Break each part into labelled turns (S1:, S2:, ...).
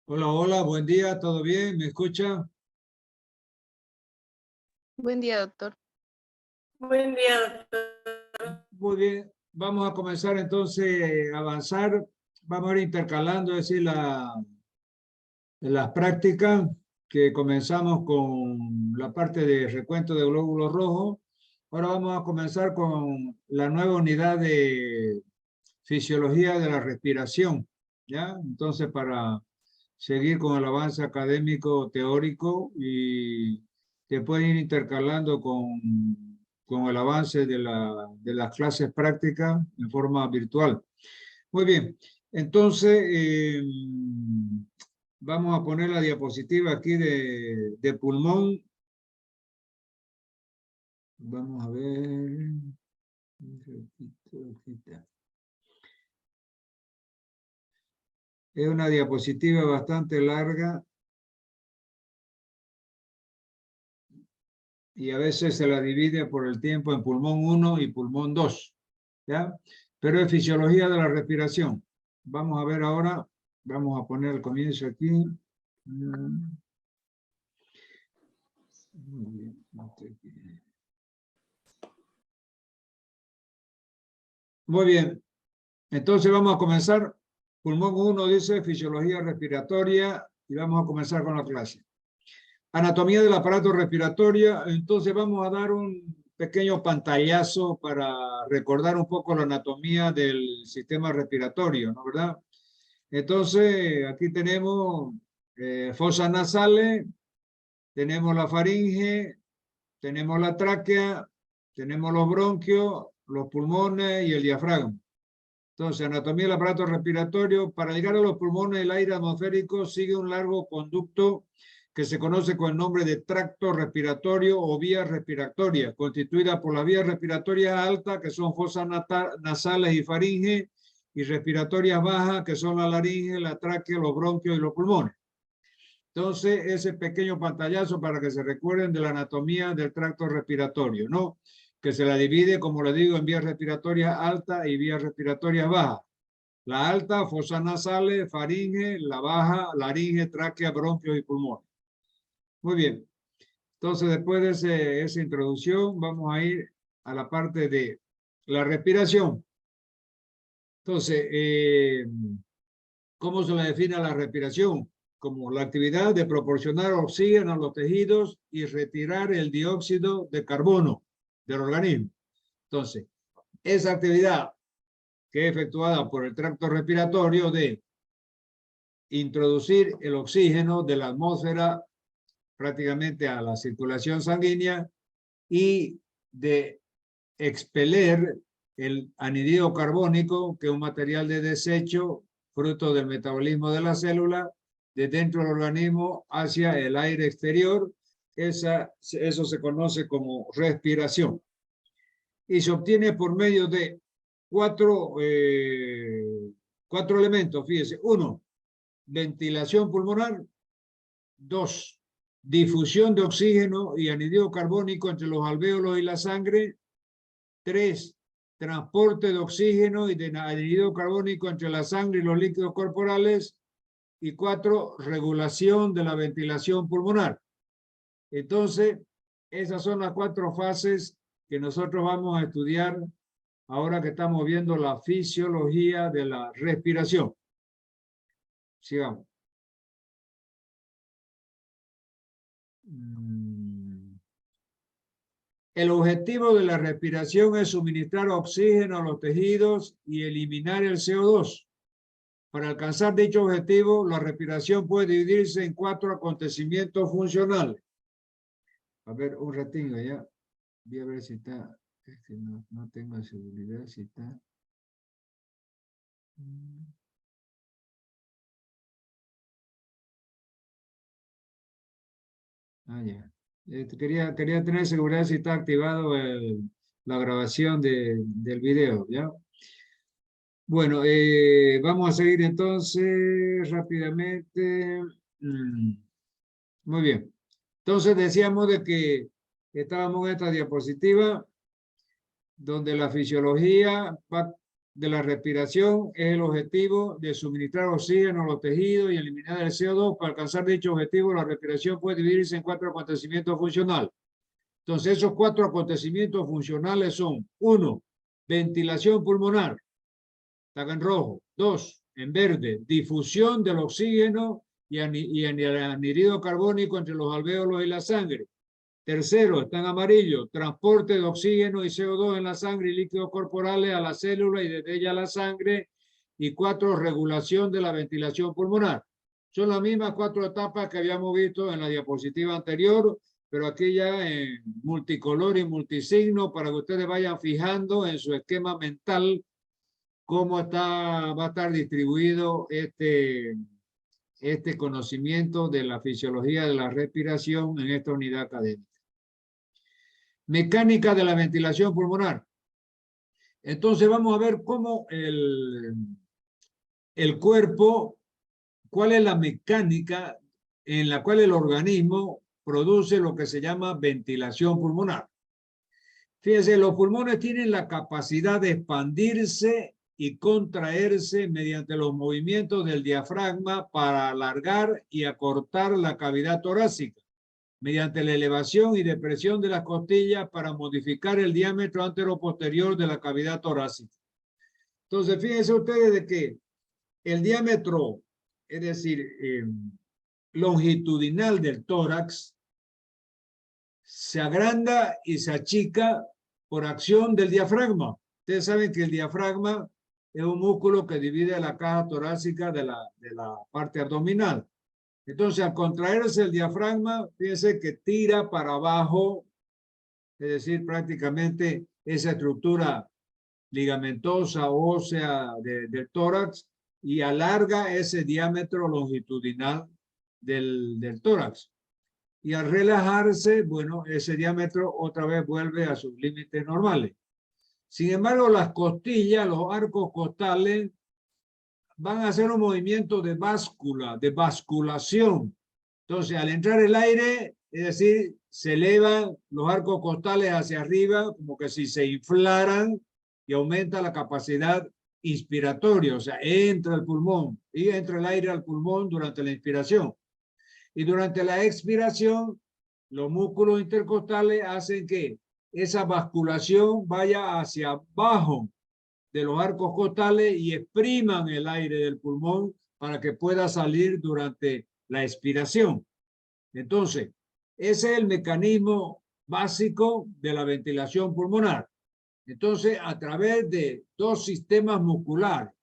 S1: Hola, hola, buen día, ¿todo bien? ¿Me escucha?
S2: Buen día, doctor.
S3: Buen día, doctor.
S1: Muy bien, vamos a comenzar entonces a avanzar. Vamos a ir intercalando, es decir, las prácticas que comenzamos con la parte de recuento de glóbulos rojos. Ahora vamos a comenzar con la nueva unidad de fisiología de la respiración, ¿ya? Entonces, para seguir con el avance académico teórico y que pueden ir intercalando con el avance de las clases prácticas en forma virtual. Muy bien, entonces vamos a poner la diapositiva aquí de pulmón. Vamos a ver. Es una diapositiva bastante larga y a veces se la divide por el tiempo en pulmón 1 y pulmón 2, ¿ya? Pero es fisiología de la respiración. Vamos a ver ahora, vamos a poner el comienzo aquí. Muy bien, entonces vamos a comenzar. Pulmón 1 dice fisiología respiratoria y vamos a comenzar con la clase. Anatomía del aparato respiratorio, entonces vamos a dar un pequeño pantallazo para recordar un poco la anatomía del sistema respiratorio, ¿no verdad? Entonces, aquí tenemos fosas nasales, tenemos la faringe, tenemos la tráquea, tenemos los bronquios, los pulmones y el diafragma. Entonces, anatomía del aparato respiratorio, para llegar a los pulmones, el aire atmosférico sigue un largo conducto que se conoce con el nombre de tracto respiratorio o vía respiratoria, constituida por las vías respiratorias altas, que son fosas nasales y faringe, y respiratorias bajas, que son la laringe, la tráquea, los bronquios y los pulmones. Entonces, ese pequeño pantallazo para que se recuerden de la anatomía del tracto respiratorio, ¿no? Que se la divide, como le digo, en vías respiratorias altas y vías respiratorias bajas. La alta, fosas nasales, faringe; la baja, laringe, tráquea, bronquios y pulmones. Muy bien. Entonces, después de esa introducción, vamos a ir a la parte de la respiración. Entonces, ¿cómo se la define la respiración? Como la actividad de proporcionar oxígeno a los tejidos y retirar el dióxido de carbono del organismo. Entonces, esa actividad que es efectuada por el tracto respiratorio de introducir el oxígeno de la atmósfera prácticamente a la circulación sanguínea y de expeler el anhídrido carbónico, que es un material de desecho fruto del metabolismo de la célula, de dentro del organismo hacia el aire exterior. Eso se conoce como respiración. Y se obtiene por medio de cuatro elementos, fíjese. 1, ventilación pulmonar. 2, difusión de oxígeno y anhídrido carbónico entre los alvéolos y la sangre. 3, transporte de oxígeno y de anhídrido carbónico entre la sangre y los líquidos corporales. Y 4, regulación de la ventilación pulmonar. Entonces, esas son las 4 fases que nosotros vamos a estudiar ahora que estamos viendo la fisiología de la respiración. Sigamos. El objetivo de la respiración es suministrar oxígeno a los tejidos y eliminar el CO2. Para alcanzar dicho objetivo, la respiración puede dividirse en 4 acontecimientos funcionales. A ver, un ratito ya. Voy a ver si está. No tengo seguridad si está. Ah, ya. Quería tener seguridad si está activado la grabación del video, ¿ya? Bueno, vamos a seguir entonces rápidamente. Muy bien. Entonces decíamos de que estábamos en esta diapositiva donde la fisiología va de la respiración es el objetivo de suministrar oxígeno a los tejidos y eliminar el CO2. Para alcanzar dicho objetivo, la respiración puede dividirse en 4 acontecimientos funcionales. Entonces, esos 4 acontecimientos funcionales son: 1, ventilación pulmonar, está en rojo. 2, en verde, difusión del oxígeno y el anhídrido carbónico entre los alvéolos y la sangre. Tercero, está en amarillo, transporte de oxígeno y CO2 en la sangre y líquidos corporales a la célula y desde ella a la sangre. Y 4, regulación de la ventilación pulmonar. Son las mismas 4 etapas que habíamos visto en la diapositiva anterior, pero aquí ya en multicolor y multisigno para que ustedes vayan fijando en su esquema mental cómo va a estar distribuido este conocimiento de la fisiología de la respiración en esta unidad académica. Mecánica de la ventilación pulmonar. Entonces vamos a ver cómo el cuerpo, cuál es la mecánica en la cual el organismo produce lo que se llama ventilación pulmonar. Fíjense, los pulmones tienen la capacidad de expandirse y contraerse mediante los movimientos del diafragma para alargar y acortar la cavidad torácica, mediante la elevación y depresión de las costillas para modificar el diámetro anteroposterior de la cavidad torácica. Entonces, fíjense ustedes de que el diámetro, es decir, longitudinal del tórax, se agranda y se achica por acción del diafragma. Ustedes saben que el diafragma es un músculo que divide la caja torácica de la parte abdominal. Entonces, al contraerse el diafragma, fíjense que tira para abajo, es decir, prácticamente esa estructura ligamentosa ósea del tórax y alarga ese diámetro longitudinal del tórax. Y al relajarse, bueno, ese diámetro otra vez vuelve a sus límites normales. Sin embargo, las costillas, los arcos costales, van a hacer un movimiento de báscula, de basculación. Entonces, al entrar el aire, es decir, se elevan los arcos costales hacia arriba, como que si se inflaran, y aumenta la capacidad inspiratoria, o sea, entra el pulmón y entra el aire al pulmón durante la inspiración. Y durante la expiración, los músculos intercostales hacen que esa basculación vaya hacia abajo de los arcos costales y expriman el aire del pulmón para que pueda salir durante la expiración. Entonces, ese es el mecanismo básico de la ventilación pulmonar. Entonces, a través de 2 sistemas musculares,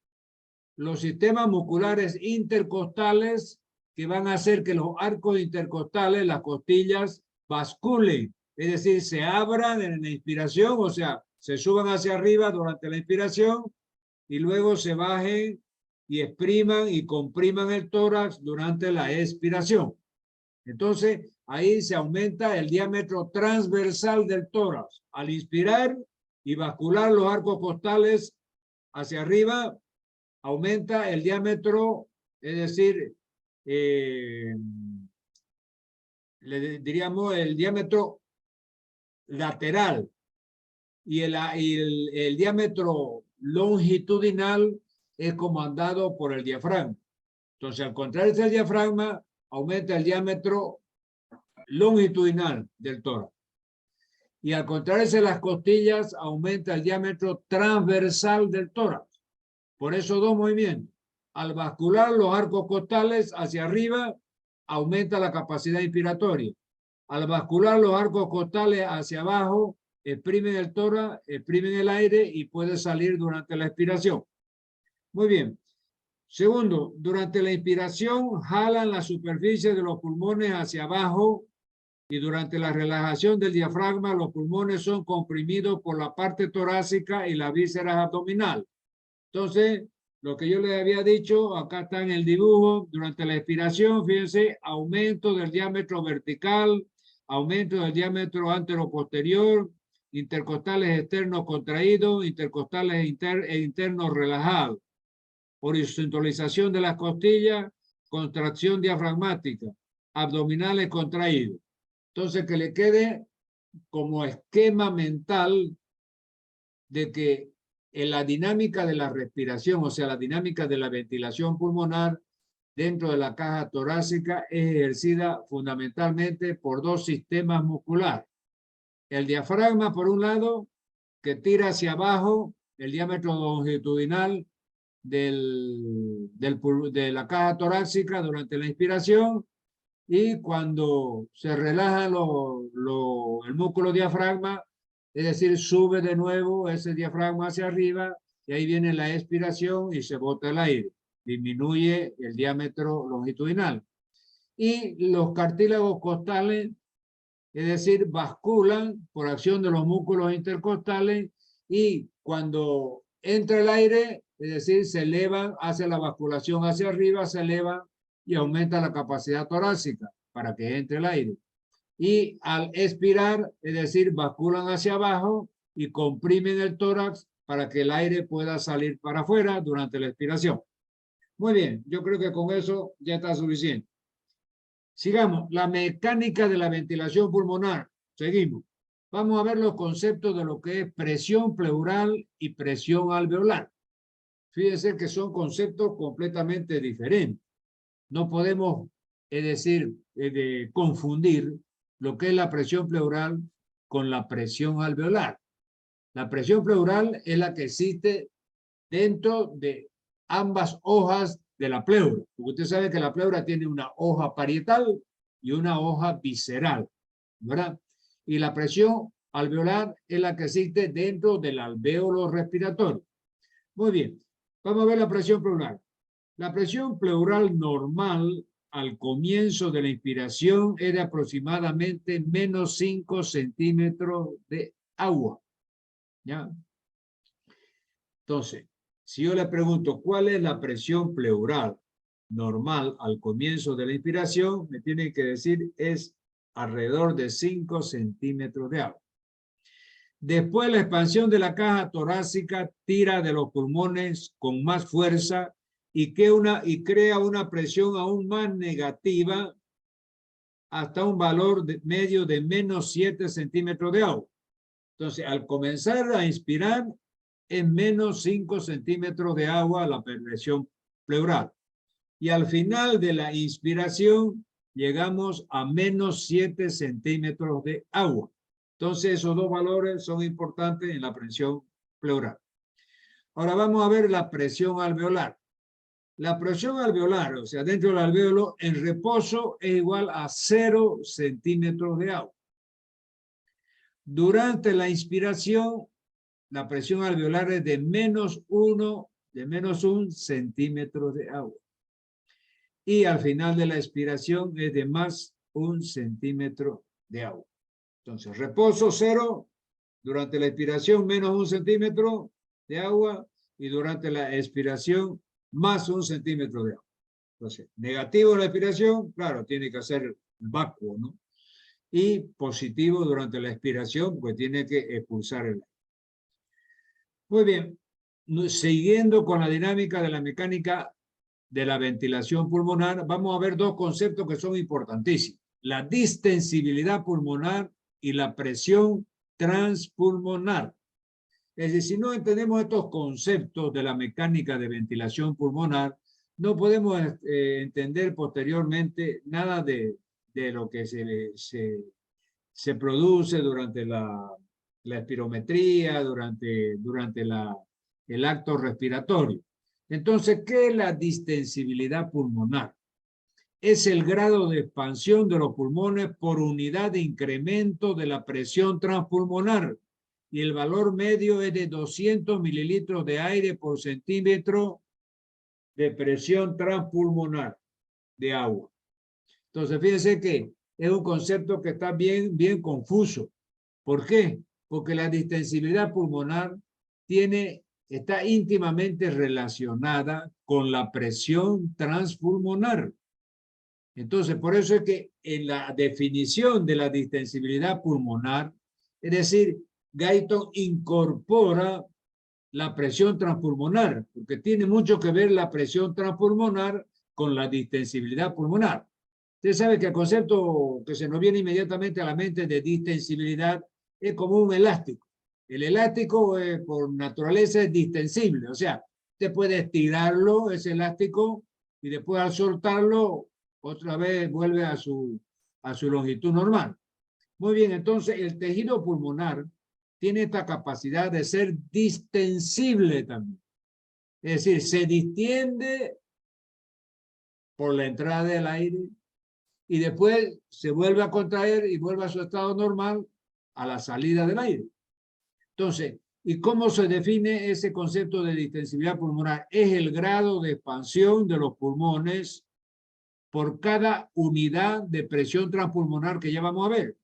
S1: los sistemas musculares intercostales, que van a hacer que los arcos intercostales, las costillas, basculen, es decir, se abran en la inspiración, o sea, se suban hacia arriba durante la inspiración y luego se bajen y expriman y compriman el tórax durante la expiración. Entonces, ahí se aumenta el diámetro transversal del tórax. Al inspirar y bascular los arcos costales hacia arriba, aumenta el diámetro, es decir, diríamos el diámetro lateral y el diámetro longitudinal es comandado por el diafragma. Entonces, al contraerse el diafragma, aumenta el diámetro longitudinal del tórax. Y al contraerse las costillas, aumenta el diámetro transversal del tórax. Por esos 2 movimientos. Al bascular los arcos costales hacia arriba, aumenta la capacidad inspiratoria. Al bascular los arcos costales hacia abajo, exprimen el tórax, exprimen el aire y puede salir durante la expiración. Muy bien. Segundo, durante la inspiración jalan la superficie de los pulmones hacia abajo y durante la relajación del diafragma los pulmones son comprimidos por la parte torácica y las vísceras abdominales. Entonces, lo que yo les había dicho, acá está en el dibujo, durante la expiración, fíjense, aumento del diámetro vertical, aumento del diámetro anteroposterior, intercostales externos contraídos, intercostales internos relajados, horizontalización de las costillas, contracción diafragmática, abdominales contraídos. Entonces, que le quede como esquema mental de que en la dinámica de la respiración, o sea, la dinámica de la ventilación pulmonar dentro de la caja torácica es ejercida fundamentalmente por dos sistemas musculares. El diafragma, por un lado, que tira hacia abajo el diámetro longitudinal de la caja torácica durante la inspiración, y cuando se relaja el músculo diafragma, es decir, sube de nuevo ese diafragma hacia arriba, y ahí viene la expiración y se bota el aire. Disminuye el diámetro longitudinal. Y los cartílagos costales, es decir, basculan por acción de los músculos intercostales, y cuando entra el aire, es decir, se elevan, hace la basculación hacia arriba, se elevan y aumenta la capacidad torácica para que entre el aire. Y al expirar, es decir, basculan hacia abajo y comprimen el tórax para que el aire pueda salir para afuera durante la expiración. Muy bien, yo creo que con eso ya está suficiente. Sigamos, la mecánica de la ventilación pulmonar. Seguimos. Vamos a ver los conceptos de lo que es presión pleural y presión alveolar. Fíjense que son conceptos completamente diferentes. No podemos, es decir, confundir lo que es la presión pleural con la presión alveolar. La presión pleural es la que existe dentro de ambas hojas de la pleura. Porque usted sabe que la pleura tiene una hoja parietal y una hoja visceral, ¿verdad? Y la presión alveolar es la que existe dentro del alvéolo respiratorio. Muy bien, vamos a ver la presión pleural. La presión pleural normal al comienzo de la inspiración es de aproximadamente menos 5 centímetros de agua. ¿Ya? Entonces, si yo le pregunto cuál es la presión pleural normal al comienzo de la inspiración, me tienen que decir es alrededor de 5 centímetros de agua. Después la expansión de la caja torácica tira de los pulmones con más fuerza y crea una presión aún más negativa hasta un valor medio de menos 7 centímetros de agua. Entonces, al comenzar a inspirar, es menos 5 centímetros de agua la presión pleural. Y al final de la inspiración, llegamos a menos 7 centímetros de agua. Entonces, esos dos valores son importantes en la presión pleural. Ahora vamos a ver la presión alveolar. La presión alveolar, o sea, dentro del alvéolo, en reposo es igual a 0 centímetros de agua. Durante la inspiración, la presión alveolar es de menos 1 centímetro de agua. Y al final de la expiración es de más 1 centímetro de agua. Entonces, reposo 0, durante la expiración menos 1 centímetro de agua, y durante la expiración más 1 centímetro de agua. Entonces, negativo en la expiración, claro, tiene que hacer vacuo, ¿no? Y positivo durante la expiración, pues tiene que expulsar el aire. Muy bien, siguiendo con la dinámica de la mecánica de la ventilación pulmonar, vamos a ver dos conceptos que son importantísimos: la distensibilidad pulmonar y la presión transpulmonar. Es decir, si no entendemos estos conceptos de la mecánica de ventilación pulmonar, no podemos entender posteriormente nada de lo que se produce durante la espirometría, durante el acto respiratorio. Entonces, ¿qué es la distensibilidad pulmonar? Es el grado de expansión de los pulmones por unidad de incremento de la presión transpulmonar, y el valor medio es de 200 mililitros de aire por centímetro de presión transpulmonar de agua. Entonces, fíjense que es un concepto que está bien confuso. ¿Por qué? Porque la distensibilidad pulmonar está íntimamente relacionada con la presión transpulmonar. Entonces, por eso es que en la definición de la distensibilidad pulmonar, es decir, Guyton incorpora la presión transpulmonar, porque tiene mucho que ver la presión transpulmonar con la distensibilidad pulmonar. Usted sabe que el concepto que se nos viene inmediatamente a la mente de distensibilidad es como un elástico. El elástico por naturaleza es distensible, o sea, usted puede estirarlo, ese elástico, y después al soltarlo, otra vez vuelve a su longitud normal. Muy bien, entonces el tejido pulmonar tiene esta capacidad de ser distensible también. Es decir, se distiende por la entrada del aire y después se vuelve a contraer y vuelve a su estado normal a la salida del aire. Entonces, ¿y cómo se define ese concepto de distensibilidad pulmonar? Es el grado de expansión de los pulmones por cada unidad de presión transpulmonar que ya vamos a ver.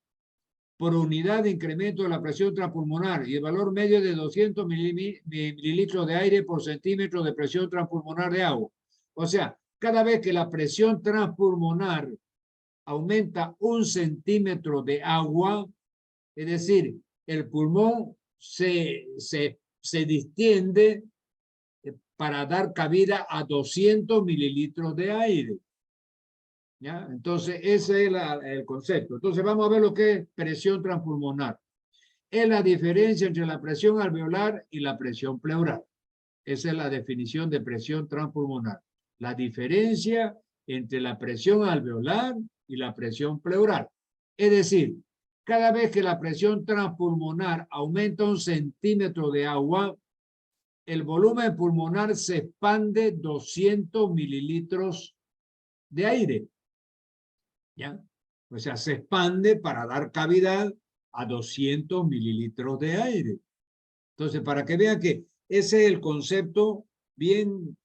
S1: Por unidad de incremento de la presión transpulmonar y el valor medio de 200 mililitros de aire por centímetro de presión transpulmonar de agua. O sea, cada vez que la presión transpulmonar aumenta 1 centímetro de agua, es decir, el pulmón se distiende para dar cabida a 200 mililitros de aire. ¿Ya? Entonces, ese es el concepto. Entonces, vamos a ver lo que es presión transpulmonar. Es la diferencia entre la presión alveolar y la presión pleural. Esa es la definición de presión transpulmonar. La diferencia entre la presión alveolar y la presión pleural. Es decir, cada vez que la presión transpulmonar aumenta 1 centímetro de agua, el volumen pulmonar se expande 200 mililitros de aire. ¿Ya? O sea, se expande para dar cavidad a 200 mililitros de aire. Entonces, para que vean que ese es el concepto bien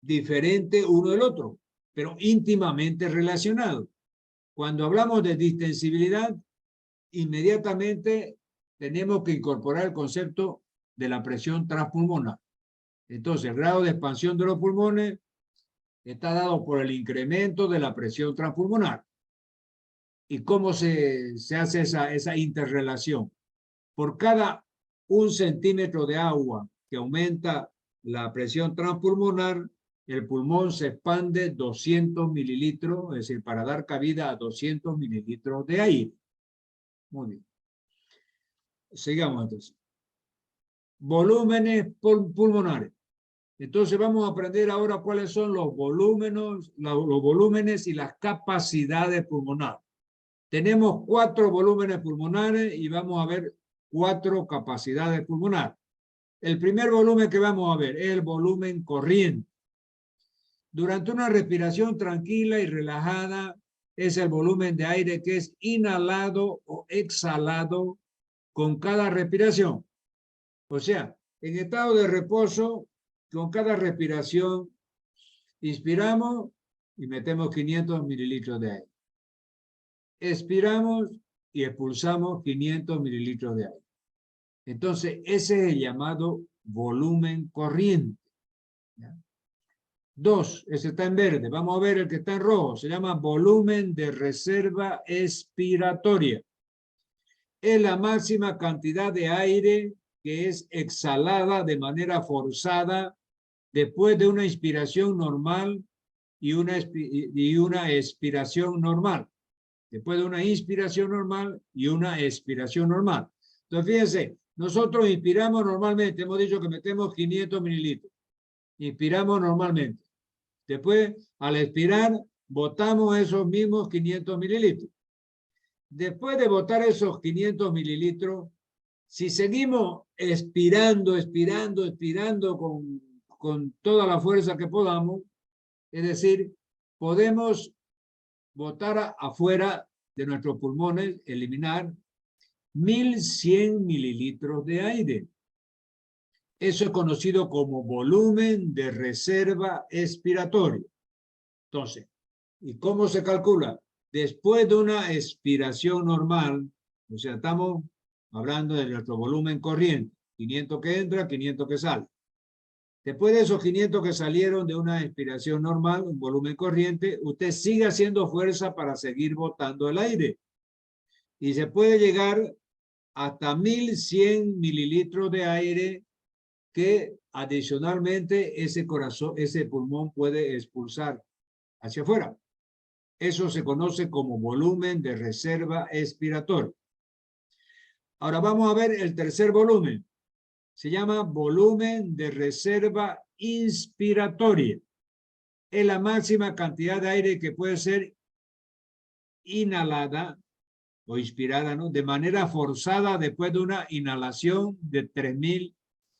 S1: diferente uno del otro, pero íntimamente relacionado. Cuando hablamos de distensibilidad, inmediatamente tenemos que incorporar el concepto de la presión transpulmonar. Entonces, el grado de expansión de los pulmones está dado por el incremento de la presión transpulmonar. ¿Y cómo se hace esa interrelación? Por cada 1 centímetro de agua que aumenta la presión transpulmonar, el pulmón se expande 200 mililitros, es decir, para dar cabida a 200 mililitros de aire. Muy bien. Sigamos entonces. Volúmenes pulmonares. Entonces vamos a aprender ahora cuáles son los volúmenes y las capacidades pulmonares. Tenemos 4 volúmenes pulmonares y vamos a ver 4 capacidades pulmonares. El primer volumen que vamos a ver es el volumen corriente. Durante una respiración tranquila y relajada es el volumen de aire que es inhalado o exhalado con cada respiración. O sea, en estado de reposo, con cada respiración, inspiramos y metemos 500 mililitros de aire. Expiramos y expulsamos 500 mililitros de aire. Entonces, ese es el llamado volumen corriente. ¿Ya? 2, ese está en verde. Vamos a ver el que está en rojo. Se llama volumen de reserva expiratoria. Es la máxima cantidad de aire que es exhalada de manera forzada después de una inspiración normal y una expiración normal. Después de una inspiración normal y una expiración normal. Entonces, fíjense, nosotros inspiramos normalmente, hemos dicho que metemos 500 mililitros. Inspiramos normalmente. Después, al expirar, botamos esos mismos 500 mililitros. Después de botar esos 500 mililitros, si seguimos expirando con toda la fuerza que podamos, es decir, podemos botar afuera de nuestros pulmones, eliminar 1100 mililitros de aire. Eso es conocido como volumen de reserva expiratoria. Entonces, ¿y cómo se calcula? Después de una expiración normal, o sea, estamos hablando de nuestro volumen corriente, 500 que entra, 500 que sale. Después de esos 500 que salieron de una expiración normal, un volumen corriente, usted sigue haciendo fuerza para seguir botando el aire. Y se puede llegar hasta 1100 mililitros de aire que adicionalmente ese pulmón puede expulsar hacia afuera. Eso se conoce como volumen de reserva expiratoria. Ahora vamos a ver el tercer volumen. Se llama volumen de reserva inspiratoria. Es la máxima cantidad de aire que puede ser inhalada o inspirada, ¿no? De manera forzada después de una inhalación de 3000,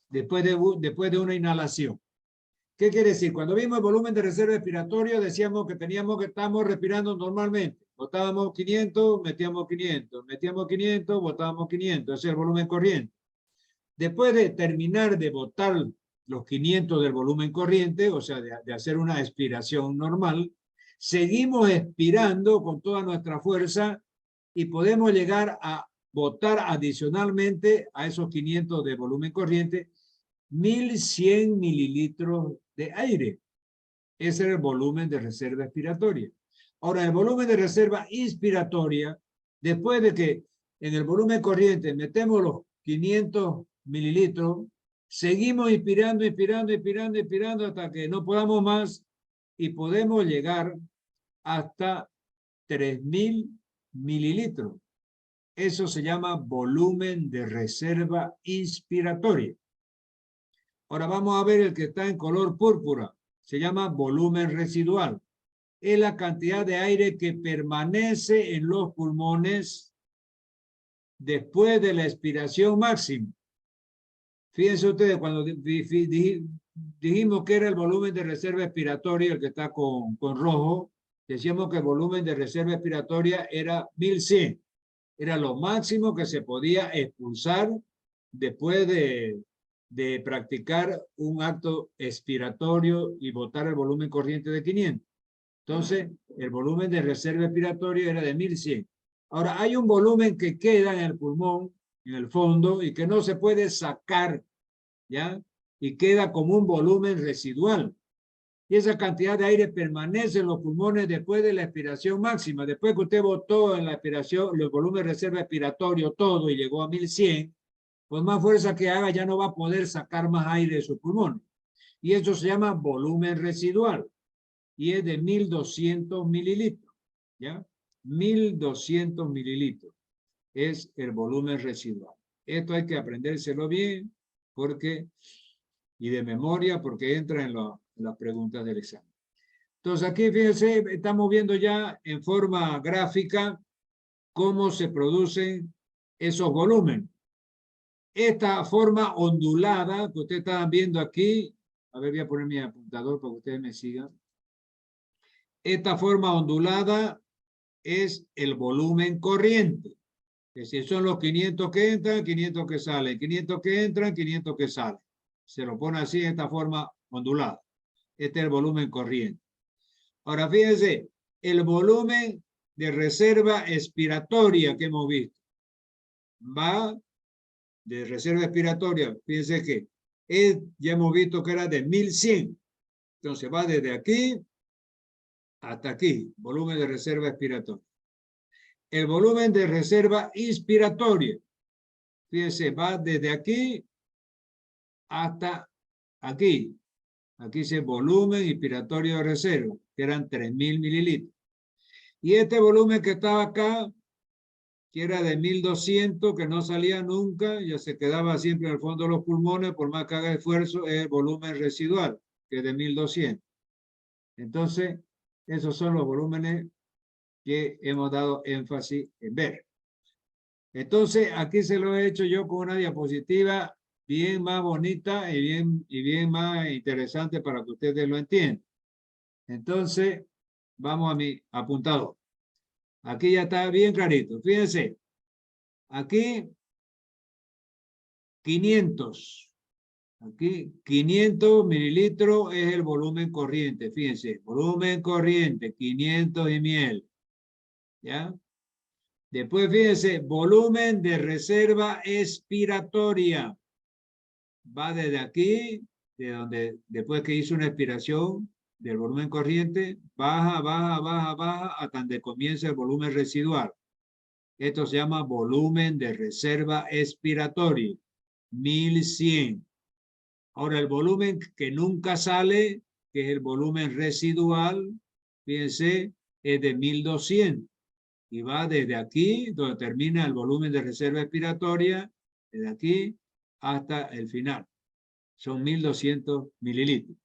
S1: después de una inhalación. ¿Qué quiere decir? Cuando vimos el volumen de reserva respiratoria, decíamos que estamos respirando normalmente. Botábamos 500, metíamos 500, metíamos 500, botábamos 500. Ese es el volumen corriente. Después de terminar de botar los 500 del volumen corriente, o sea, de hacer una expiración normal, seguimos expirando con toda nuestra fuerza y podemos llegar a botar adicionalmente a esos 500 de volumen corriente 1100 mililitros de aire. Ese es el volumen de reserva expiratoria. Ahora, el volumen de reserva inspiratoria, después de que en el volumen corriente metemos los 500 mililitros, seguimos inspirando, inspirando, inspirando, inspirando hasta que no podamos más y podemos llegar hasta 3000 mililitros. Eso se llama volumen de reserva inspiratoria. Ahora vamos a ver el que está en color púrpura. Se llama volumen residual. Es la cantidad de aire que permanece en los pulmones después de la expiración máxima. Fíjense ustedes, cuando dijimos que era el volumen de reserva expiratoria, el que está con rojo, decíamos que el volumen de reserva expiratoria era 1100. Era lo máximo que se podía expulsar después de practicar un acto expiratorio y botar el volumen corriente de 500. Entonces, el volumen de reserva expiratoria era de 1100. Ahora, hay un volumen que queda en el pulmón, en el fondo, y que no se puede sacar, ¿ya? Y queda como un volumen residual. Y esa cantidad de aire permanece en los pulmones después de la expiración máxima. Después que usted botó en la expiración, el volumen de reserva expiratorio todo y llegó a 1100, pues más fuerza que haga ya no va a poder sacar más aire de sus pulmones. Y eso se llama volumen residual. Y es de 1200 mililitros. ¿Ya? 1200 mililitros es el volumen residual. Esto hay que aprendérselo bien porque, y de memoria porque entra en las preguntas del examen. Entonces aquí fíjense, estamos viendo ya en forma gráfica cómo se producen esos volúmenes. Esta forma ondulada que ustedes están viendo aquí, a ver, voy a poner mi apuntador para que ustedes me sigan. Esta forma ondulada es el volumen corriente. Es decir, son los 500 que entran, 500 que salen, 500 que entran, 500 que salen. Se lo pone así en esta forma ondulada. Este es el volumen corriente. Ahora fíjense, el volumen de reserva expiratoria que hemos visto va de reserva expiratoria, fíjense que ya hemos visto que era de 1100. Entonces va desde aquí hasta aquí, volumen de reserva expiratoria. El volumen de reserva inspiratoria, fíjense, va desde aquí hasta aquí. Aquí dice volumen inspiratorio de reserva, que eran 3000 mililitros. Y este volumen que estaba acá, que era de 1200, que no salía nunca, ya se quedaba siempre en el fondo de los pulmones, por más que haga esfuerzo, es el volumen residual, que es de 1200. Entonces, esos son los volúmenes que hemos dado énfasis en ver. Entonces, aquí se lo he hecho yo con una diapositiva bien más bonita y bien más interesante para que ustedes lo entiendan. Entonces, vamos a mi apuntador. Aquí ya está bien clarito. Fíjense, aquí 500. Aquí 500 mililitros es el volumen corriente. Fíjense, volumen corriente, 500 y miel. ¿Ya? Después, fíjense, volumen de reserva expiratoria. Va desde aquí, de donde después que hizo una expiración del volumen corriente, baja, baja, baja, baja, hasta donde comienza el volumen residual. Esto se llama volumen de reserva expiratoria, 1100. Ahora, el volumen que nunca sale, que es el volumen residual, fíjense, es de 1200. y va desde aquí, donde termina el volumen de reserva expiratoria, desde aquí hasta el final. Son 1200 mililitros.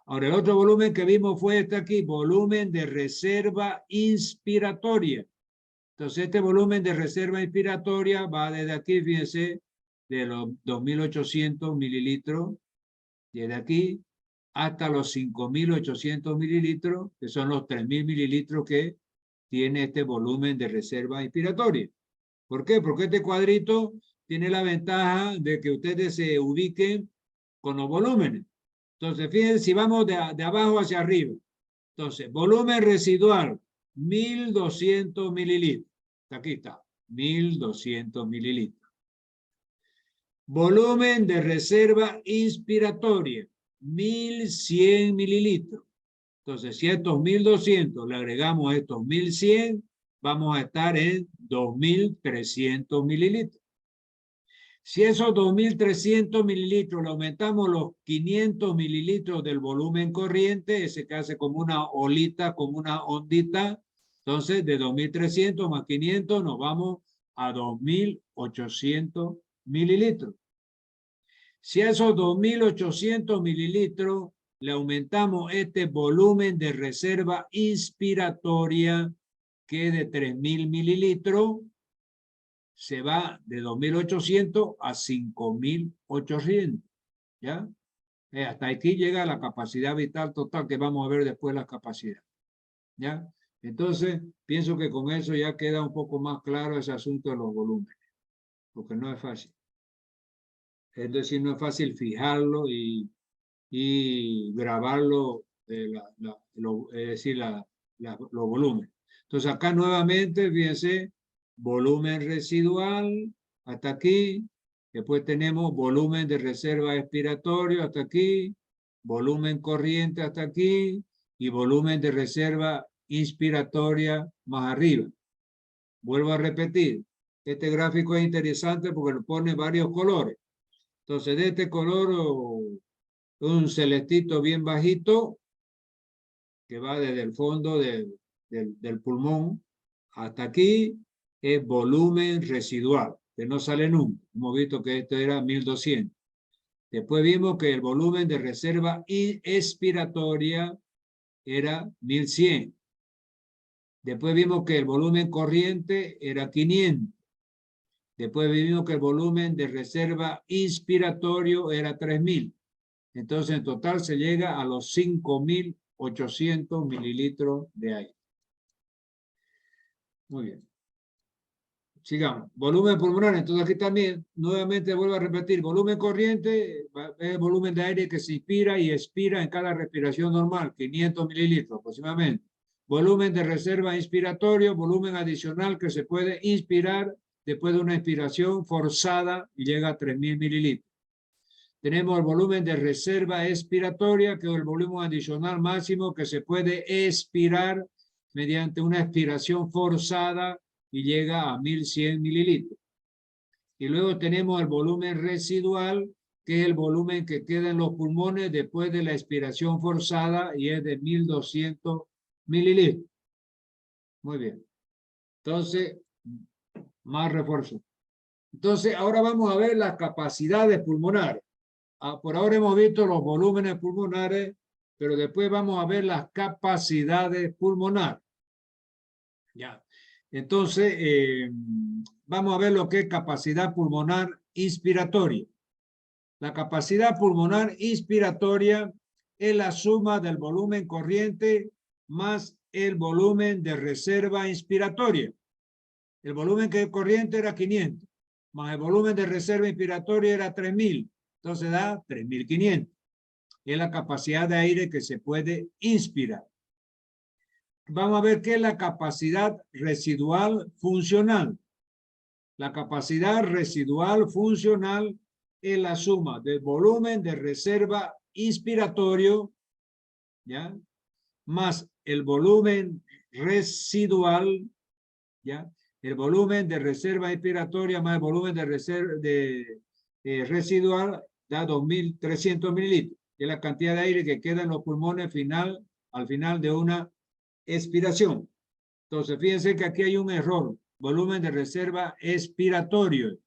S1: Ahora, el otro volumen que vimos fue este aquí, volumen de reserva inspiratoria. Entonces, este volumen de reserva inspiratoria va desde aquí, fíjense, de los 2800 mililitros, desde aquí hasta los 5800 mililitros, que son los 3000 mililitros que tiene este volumen de reserva inspiratoria. ¿Por qué? Porque este cuadrito tiene la ventaja de que ustedes se ubiquen con los volúmenes. Entonces, fíjense, si vamos de abajo hacia arriba. Entonces, volumen residual, 1200 mililitros. Aquí está, 1200 mililitros. Volumen de reserva inspiratoria, 1100 mililitros. Entonces, si a estos 1200 le agregamos estos 1100, vamos a estar en 2300 mililitros. Si esos 2300 mililitros le aumentamos los 500 mililitros del volumen corriente, ese que hace como una olita, como una ondita, entonces de 2300 más 500 nos vamos a 2800 mililitros. Si a esos 2800 mililitros le aumentamos este volumen de reserva inspiratoria, que es de 3000 mililitros, se va de 2800 a 5800, ¿ya? Hasta aquí llega la capacidad vital total, que vamos a ver después la capacidad, ¿ya? Entonces, pienso que con eso ya queda un poco más claro ese asunto de los volúmenes, porque no es fácil. Es decir, no es fácil fijarlo y grabarlo, es decir, los volúmenes. Entonces, acá nuevamente, fíjense, volumen residual hasta aquí, después tenemos volumen de reserva expiratorio hasta aquí, volumen corriente hasta aquí y volumen de reserva inspiratoria más arriba. Vuelvo a repetir, este gráfico es interesante porque pone varios colores. Entonces, de este color, un celestito bien bajito, que va desde el fondo del pulmón hasta aquí, es volumen residual, que no sale nunca. Hemos visto que esto era 1200. Después vimos que el volumen de reserva expiratoria era 1100. Después vimos que el volumen corriente era 500. Después vimos que el volumen de reserva inspiratorio era 3000. Entonces, en total se llega a los 5800 mililitros de aire. Muy bien. Sigamos. Volumen pulmonar. Entonces, aquí también, nuevamente vuelvo a repetir, volumen corriente es el volumen de aire que se inspira y expira en cada respiración normal, 500 mililitros aproximadamente. Volumen de reserva inspiratorio, volumen adicional que se puede inspirar después de una inspiración forzada y llega a 3000 mililitros. Tenemos el volumen de reserva expiratoria, que es el volumen adicional máximo que se puede expirar mediante una expiración forzada y llega a 1100 mililitros. Y luego tenemos el volumen residual, que es el volumen que queda en los pulmones después de la expiración forzada y es de 1200 mililitros. Muy bien. Entonces, más refuerzo. Entonces, ahora vamos a ver las capacidades pulmonares. Por ahora hemos visto los volúmenes pulmonares, pero después vamos a ver las capacidades pulmonares. Ya. Entonces, vamos a ver lo que es capacidad pulmonar inspiratoria. La capacidad pulmonar inspiratoria es la suma del volumen corriente más el volumen de reserva inspiratoria. El volumen corriente era 500, más el volumen de reserva inspiratoria era 3000. Entonces da 3500. Es la capacidad de aire que se puede inspirar. Vamos a ver qué es la capacidad residual funcional. La capacidad residual funcional es la suma del volumen de reserva inspiratorio, ¿ya?, más el volumen residual, ¿ya?, el volumen de reserva inspiratoria más el volumen de reserva residual da 2300 mililitros, que es la cantidad de aire que queda en los pulmones al final de una expiración. Entonces, fíjense que aquí hay un error. Volumen de reserva expiratorio,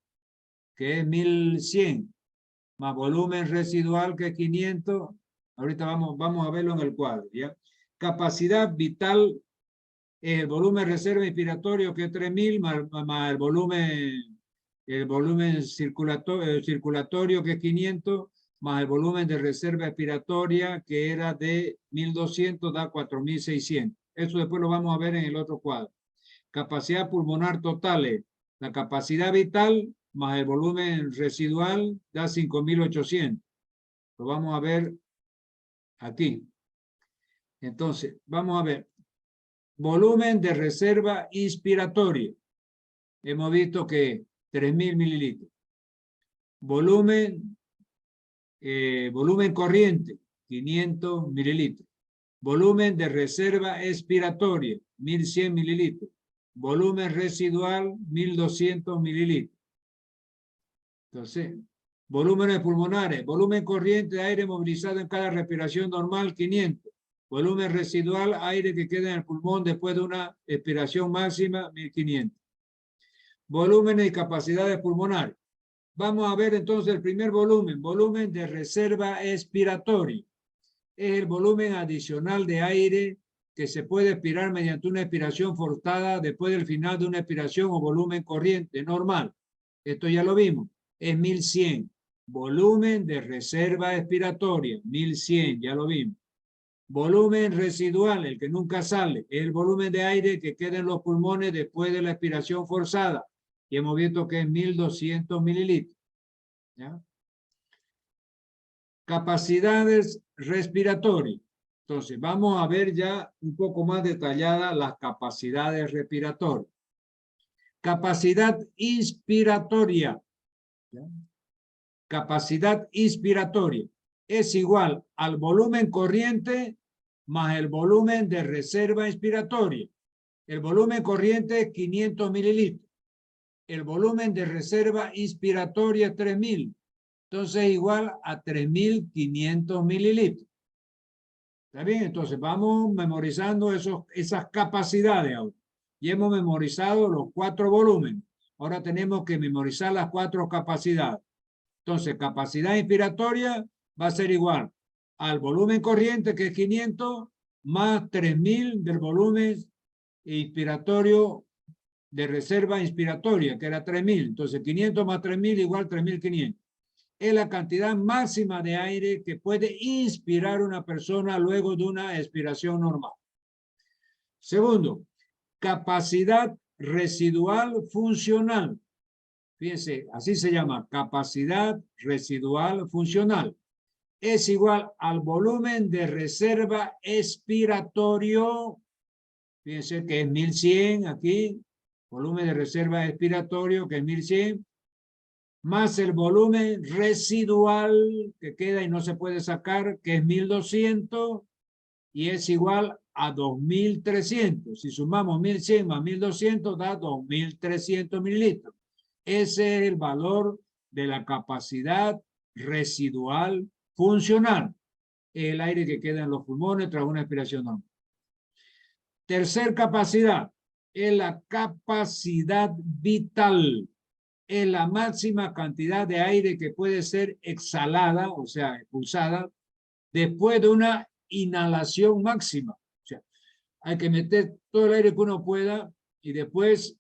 S1: que es 1100, más volumen residual, que es 500. Ahorita vamos a verlo en el cuadro, ¿ya? Capacidad vital, el volumen reserva inspiratorio, que es 3000, más el volumen circulatorio, que es 500, más el volumen de reserva expiratoria, que era de 1200, da 4600. Eso después lo vamos a ver en el otro cuadro. Capacidad pulmonar total, la capacidad vital más el volumen residual da 5800. Lo vamos a ver aquí. Entonces, vamos a ver. Volumen de reserva inspiratoria. Hemos visto que 3000 mililitros. Volumen corriente, 500 mililitros. Volumen de reserva expiratoria, 1100 mililitros. Volumen residual, 1200 mililitros. Entonces, volúmenes pulmonares, volumen corriente de aire movilizado en cada respiración normal, 500. Volumen residual, aire que queda en el pulmón después de una expiración máxima, 1500. Volúmenes y capacidades pulmonares. Vamos a ver entonces el primer volumen, volumen de reserva expiratoria. Es el volumen adicional de aire que se puede expirar mediante una expiración forzada después del final de una expiración o volumen corriente normal. Esto ya lo vimos. Es 1100. Volumen de reserva expiratoria, 1100, ya lo vimos. Volumen residual, el que nunca sale, es el volumen de aire que queda en los pulmones después de la expiración forzada. Y hemos visto que es 1200 mililitros. ¿Ya? Capacidades respiratorias. Entonces, vamos a ver ya un poco más detalladas las capacidades respiratorias. Capacidad inspiratoria. ¿Ya? Capacidad inspiratoria es igual al volumen corriente más el volumen de reserva inspiratoria. El volumen corriente es 500 mililitros. El volumen de reserva inspiratoria es 3000. Entonces es igual a 3500 mililitros. ¿Está bien? Entonces vamos memorizando esas capacidades ahora. Y hemos memorizado los 4 volúmenes. Ahora tenemos que memorizar las 4 capacidades. Entonces, capacidad inspiratoria va a ser igual al volumen corriente, que es 500, más 3000 del volumen inspiratorio de reserva inspiratoria, que era 3000. Entonces, 500 más 3000 igual 3500. Es la cantidad máxima de aire que puede inspirar una persona luego de una expiración normal. Segundo, capacidad residual funcional. Fíjense, así se llama, capacidad residual funcional. Es igual al volumen de reserva expiratorio. Fíjense que es 1100 aquí. Volumen de reserva expiratorio, que es 1100. Más el volumen residual que queda y no se puede sacar, que es 1200. Y es igual a 2300. Si sumamos 1100 más 1200, da 2300 mililitros. Ese es el valor de la capacidad residual funcional. El aire que queda en los pulmones tras una expiración normal. Tercer capacidad es la capacidad vital. Es la máxima cantidad de aire que puede ser exhalada, o sea, expulsada, después de una inhalación máxima. O sea, hay que meter todo el aire que uno pueda y después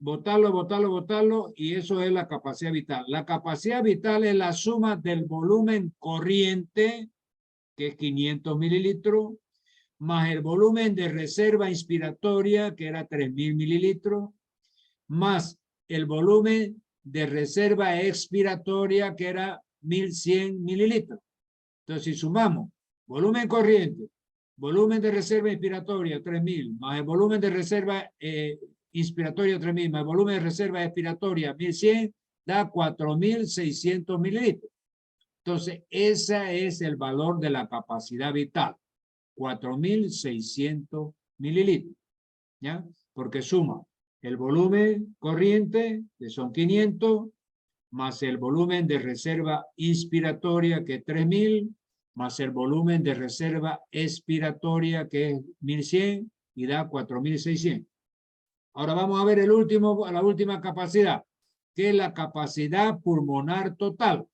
S1: botarlo, y eso es la capacidad vital. La capacidad vital es la suma del volumen corriente, que es 500 mililitros, más el volumen de reserva inspiratoria, que era 3000 mililitros, más el volumen de reserva expiratoria, que era 1100 mililitros. Entonces, si sumamos volumen corriente, volumen de reserva inspiratoria, 3000, más el volumen de reserva inspiratoria 3000, más el volumen de reserva expiratoria 1100, da 4600 mililitros. Entonces, ese es el valor de la capacidad vital, 4600 mililitros, ¿ya? Porque suma el volumen corriente, que son 500, más el volumen de reserva inspiratoria, que es 3000, más el volumen de reserva expiratoria, que es 1100, y da 4600. Ahora vamos a ver la última capacidad, que es la capacidad pulmonar total.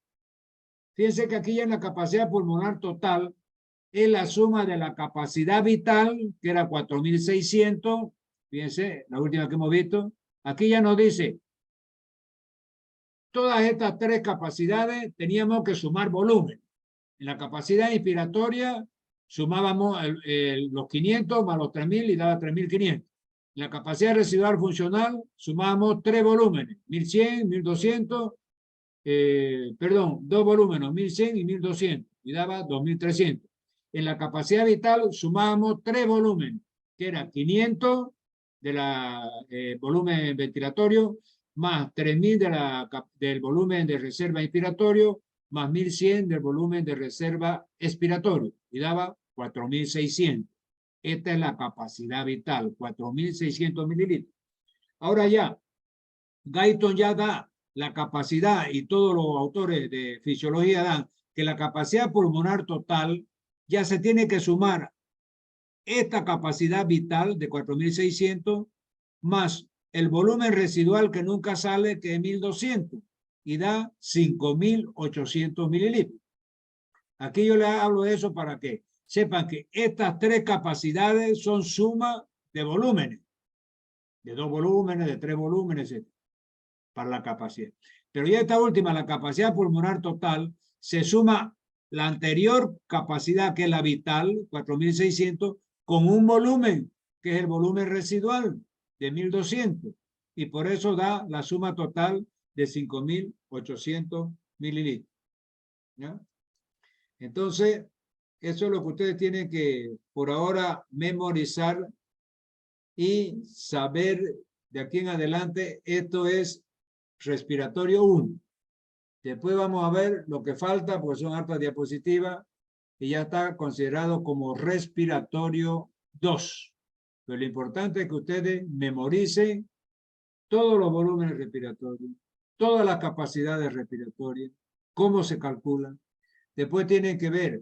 S1: Fíjense que aquí ya en la capacidad pulmonar total es la suma de la capacidad vital, que era 4.600. Fíjense, la última que hemos visto. Aquí ya nos dice, todas estas tres capacidades teníamos que sumar volumen. En la capacidad inspiratoria sumábamos los 500 más los 3.000 y daba 3.500. En la capacidad residual funcional sumábamos tres volúmenes, 1.100, 1.200, dos volúmenes, 1.100 y 1.200, y daba 2.300. En la capacidad vital sumábamos tres volúmenes, que era 500 de la volumen ventilatorio, más 3.000 del volumen de reserva inspiratorio, más 1.100 del volumen de reserva expiratorio, y daba 4.600. Esta es la capacidad vital, 4.600 mililitros. Ahora ya, Guyton ya da la capacidad, y todos los autores de fisiología dan, que la capacidad pulmonar total ya se tiene que sumar esta capacidad vital de 4.600 más el volumen residual que nunca sale, que es 1.200, y da 5.800 mililitros. Aquí yo les hablo de eso para que sepan que estas tres capacidades son suma de volúmenes, de 2 volúmenes, de 3 volúmenes, etc., para la capacidad. Pero ya esta última, la capacidad pulmonar total, se suma la anterior capacidad, que es la vital, 4.600, con un volumen, que es el volumen residual, de 1.200, y por eso da la suma total de 5.800 mililitros. ¿Ya? Entonces, eso es lo que ustedes tienen que, por ahora, memorizar y saber de aquí en adelante. Esto es respiratorio 1. Después vamos a ver lo que falta, porque son hartas diapositivas, y ya está considerado como respiratorio 2. Pero lo importante es que ustedes memoricen todos los volúmenes respiratorios, todas las capacidades respiratorias, cómo se calculan. Después tienen que ver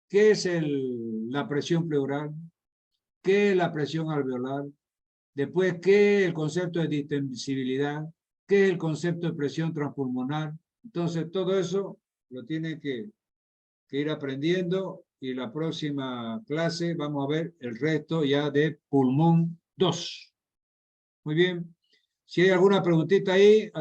S1: qué es la presión pleural, qué es la presión alveolar, después qué es el concepto de distensibilidad, qué es el concepto de presión transpulmonar. Entonces, todo eso lo tienen que ir aprendiendo, y la próxima clase vamos a ver el resto ya de pulmón 2. Muy bien. Si hay alguna preguntita ahí.